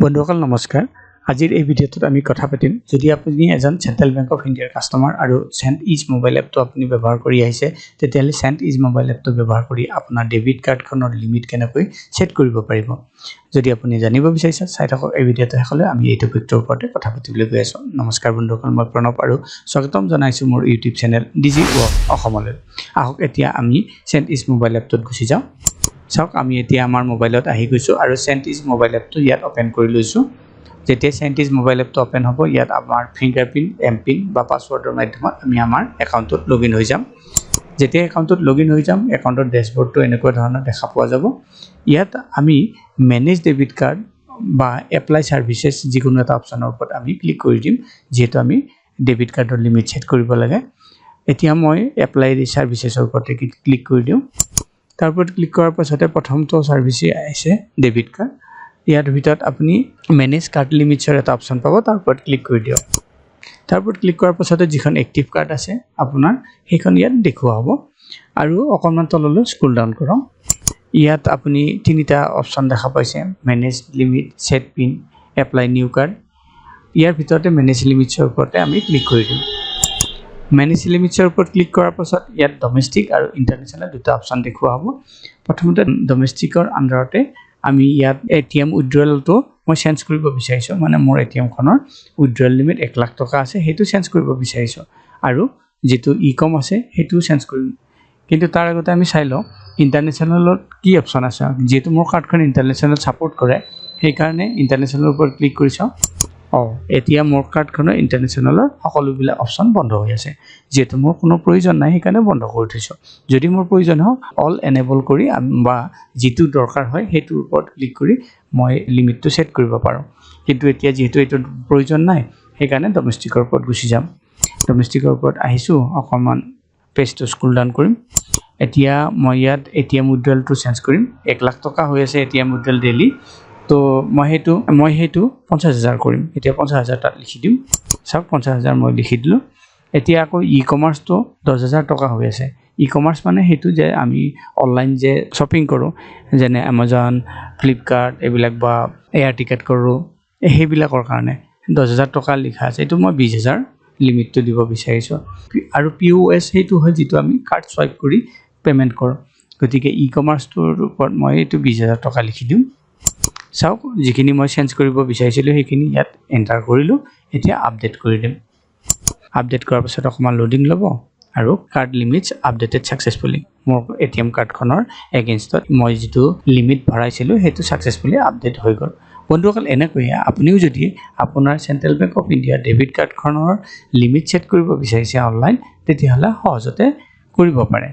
বন্ধুসকল নমস্কাৰ আজিৰ এই ভিডিঅ'টোত আমি কথা পাতিম যদি আপুনি এজন চেন্ট্ৰেল বেংক অফ ইণ্ডিয়াৰ কাস্টমাৰ আৰু সেন্ট ইজ মোবাইল এপটো আপুনি ব্যৱহাৰ কৰি আহিছে তেতিয়াহ'লে সেন্ট ইজ মোবাইল এপটো ব্যৱহাৰ কৰি আপোনাৰ ডেবিট কাৰ্ডখনৰ লিমিট কেনেকৈ সেট কৰিব পাৰিব যদি আপুনি জানিব বিচাৰিছে চাই থাকক এই ভিডিঅ'টো শেষলৈ আমি এই টপিকটোৰ ওপৰত কথা পাতিবলৈ গৈ আছো নমস্কাৰ বন্ধুসকল মই প্ৰণৱ আৰু স্বাগতম জনাইছো মোৰ ইউটিউব চেনেল ডিজি ৱৰ্ক অসমলৈ আহক এতিয়া আমি সেন্ট ইজ মোবাইল এপটোত গুচি যাওঁ চাওক আমি এতিয়া আমাৰ মোবাইলত আহি গৈছো আৰু সেন্ট ইজ মোবাইল এপটো ইয়াত ওপেন কৰি লৈছো যেতিয়া সেন্ট ইজ মোবাইল এপটো ওপেন হ'ব ইয়াত আমাৰ ফিংগাৰপ্ৰিন্ট এমপিন বা পাসওয়াৰ্ডৰ মাধ্যমত আমি আমাৰ একাউণ্টত লগইন হৈ যাম যেতিয়া একাউণ্টত লগইন হৈ যাম একাউণ্টৰ ড্যাশবোৰ্ডটো এনেকুৱা ধৰণৰ দেখা পোৱা যাব ইয়াত আমি মেনেজ ডেবিট কাৰ্ড বা এপ্লাই সাৰ্ভিসেস যিকোনো এটা অপচনৰ ওপৰত আমি ক্লিক কৰি দিম যেহেতু আমি ডেবিট কাৰ্ডৰ লিমিট সেট কৰিব লাগে এতিয়া মই এপ্লাই সাৰ্ভিসেসৰ ওপৰত ক্লিক কৰি দিম তাৰপৰ ক্লিক কৰাৰ পাছতে প্ৰথমটো সাৰ্ভিসে আইছে ডেবিট কাৰ্ড ইয়াৰ ভিতৰত আপুনি মেনেজ কাৰ্ড লিমিটছৰ এটা অপচন পাব তাৰপৰ ক্লিক কৰি দিয়ক তাৰপৰ ক্লিক কৰাৰ পাছতে যিখন এক্টিভ কাৰ্ড আছে আপোনাৰ সেইখন ইয়াত দেখুৱা হ'ব আৰু অকণমান তললৈ স্ক্ৰল ডাউন কৰক ইয়াত আপুনি তিনিটা অপচন দেখা পাইছে manage limit set pin apply new card ইয়াৰ ভিতৰতে মেনেজ লিমিটছৰ ওপৰতে আমি ক্লিক কৰি দিম মেনেজ লিমিটছৰ ওপৰত ক্লিক কৰাৰ পাছত ইয়াত ডমেষ্টিক আৰু ইন্টাৰনেশ্যনেল দুটা অপচন দেখুৱা হ'ব প্ৰথমতে ডমেষ্টিকৰ আন্ডাৰতে আমি ইয়াত এটিএম উইথড্ৰলটো মই চেঞ্জ কৰিব বিচাৰিছো মানে মোৰ এটিএম খনৰ উইথড্ৰল লিমিট 1 লাখ টকা আছে হেতু চেঞ্জ কৰিব বিচাৰিছো আৰু যেটো ইকম আছে হেতু চেঞ্জ কৰিম কিন্তু তাৰ আগতে আমি চাই লওঁ ইন্টাৰনেশ্যনেলত কি অপচন আছে যেটো মোৰ কাৰ্ডখন ইন্টাৰনেশ্যনেল সাপোৰ্ট কৰে সেই কাৰণে ইন্টাৰনেশ্যনেলৰ ওপৰত ক্লিক কৰিছো এতিয়া মোৰ কাৰ্ডখনৰ ইন্টাৰনেশ্যনেলৰ সকলোবিলাক অপচন বন্ধ হৈ আছে যেটো মোৰ কোনো প্ৰয়োজন নাই সেইকাৰণে বন্ধ কৰি থৈছো যদি মোৰ প্ৰয়োজন হয় অল এনেবল কৰি বা যেটো দৰকাৰ হয় হেতুৰ ওপৰত ক্লিক কৰি মই লিমিটটো সেট কৰিব পাৰো কিন্তু এতিয়া যেহেতু এটো প্ৰয়োজন নাই সেইকাৰণে ডমেষ্টিকৰ ওপৰত গুচি যাম ডমেষ্টিকৰ ওপৰত আহিছো অকমান পেজটো স্ক্ৰল ডাউন কৰিম এতিয়া মই ইয়াত এটিএম উইথড্ৰলটো চেঞ্জ কৰিম 1 লাখ টকা হৈ আছে এটিএম উইথড্ৰল ডেইলি তো মই হেতু 50000 কৰিম এতিয়া 50000 তাত লিখি দিম সব 50000 মই লিখি দিলো এতিয়া আকৌ ই-কমাৰ্সটো 10000 টকা হৈ আছে ই-কমাৰ্স মানে হেতু যে আমি অনলাইন যে শপিং কৰো যেনে Amazon Flipkart এবিলাক বা এয়াৰ টিকেট কৰো হেবিলাকৰ কাৰণে 10000 টকা লিখা আছে এটো মই 20000 লিমিটটো দিব বিচাৰিছো আৰু POS হেতু হয় যেটো আমি কাৰ্ড সোৱাইপ কৰি পেমেন্ট কৰো গতিকে ই-কমাৰ্সটোৰ ওপৰত মই এটো 20000 টকা লিখি দিম চাওক যিখিনি মই চেঞ্জ কৰিব বিচাৰিছিলো সেইখিনি ইয়াত এন্টাৰ কৰিলো এতিয়া আপডেট কৰি দিম আপডেট কৰাৰ পাছত অকমান লোডিং ল'ব আৰু কাৰ্ড লিমিটস আপডেটেড সাকসেসফুলি মোৰ এটিএম কাৰ্ডখনৰ এগেইনষ্টত মই যেটো লিমিট ভৰাইছিলো হেতু সাকসেসফুলি আপডেট হৈ গল বন্ধুসকল এনেকৈ আপুনিও যদি আপোনাৰ central bank of India debit কাৰ্ডখনৰ লিমিট সেট কৰিব বিচাৰিছে অনলাইন তেতিয়াহলে সহজতে কৰিব পাৰে